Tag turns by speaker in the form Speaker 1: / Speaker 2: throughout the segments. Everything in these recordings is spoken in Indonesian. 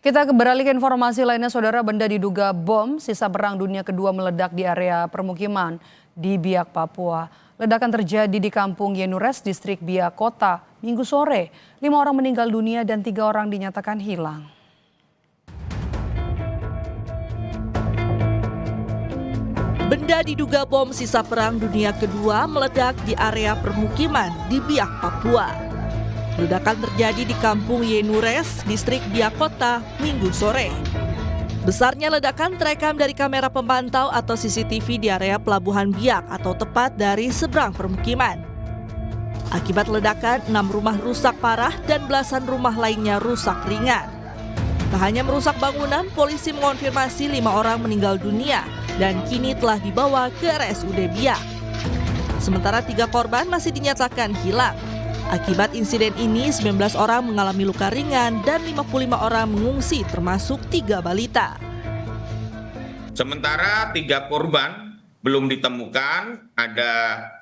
Speaker 1: Kita beralih ke informasi lainnya, saudara. Benda diduga bom sisa Perang Dunia Kedua meledak di area permukiman di Biak, Papua. Ledakan terjadi di Kampung Yenures, distrik Biak Kota, Minggu sore. 5 orang meninggal dunia dan 3 orang dinyatakan hilang.
Speaker 2: Benda diduga bom sisa Perang Dunia Kedua meledak di area permukiman di Biak, Papua. Ledakan terjadi di Kampung Yenures, distrik Biak Kota, Minggu sore. Besarnya ledakan terekam dari kamera pemantau atau CCTV di area Pelabuhan Biak atau tepat dari seberang permukiman. Akibat ledakan, 6 rumah rusak parah dan belasan rumah lainnya rusak ringan. Tak hanya merusak bangunan, polisi mengonfirmasi 5 orang meninggal dunia dan kini telah dibawa ke RSUD Biak. Sementara 3 korban masih dinyatakan hilang. Akibat insiden ini, 19 orang mengalami luka ringan dan 55 orang mengungsi termasuk 3 balita.
Speaker 3: Sementara 3 korban belum ditemukan, ada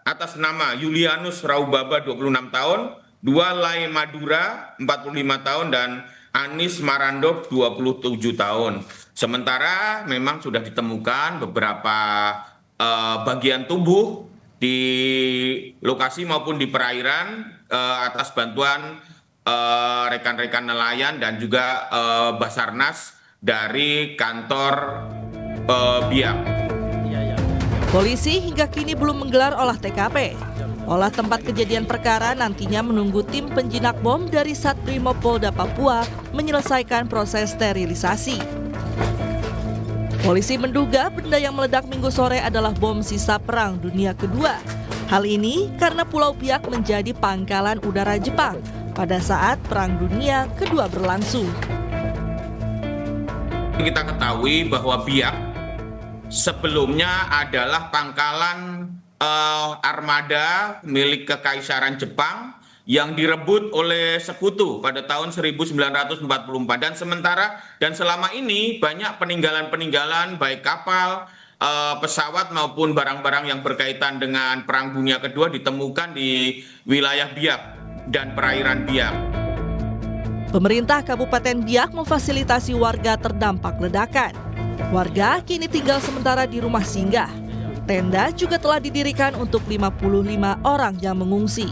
Speaker 3: atas nama Yulianus Raubaba 26 tahun, 2 Lai Madura 45 tahun dan Anis Marandop 27 tahun. Sementara memang sudah ditemukan beberapa bagian tubuh di lokasi maupun di perairan atas bantuan rekan-rekan nelayan dan juga Basarnas dari kantor Biak.
Speaker 2: Polisi hingga kini belum menggelar olah TKP. Olah tempat kejadian perkara nantinya menunggu tim penjinak bom dari Satbrimob Polda Papua menyelesaikan proses sterilisasi. Polisi menduga benda yang meledak Minggu sore adalah bom sisa Perang Dunia Kedua. Hal ini karena Pulau Biak menjadi pangkalan udara Jepang pada saat Perang Dunia Kedua berlangsung.
Speaker 3: Kita ketahui bahwa Biak sebelumnya adalah pangkalan armada milik Kekaisaran Jepang yang direbut oleh sekutu pada tahun 1944 dan selama ini banyak peninggalan-peninggalan baik kapal, pesawat maupun barang-barang yang berkaitan dengan Perang Dunia Kedua ditemukan di wilayah Biak dan perairan Biak.
Speaker 2: Pemerintah Kabupaten Biak memfasilitasi warga terdampak ledakan. Warga kini tinggal sementara di rumah singgah. Tenda juga telah didirikan untuk 55 orang yang mengungsi.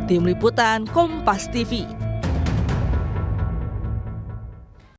Speaker 2: Tim Liputan Kompas TV.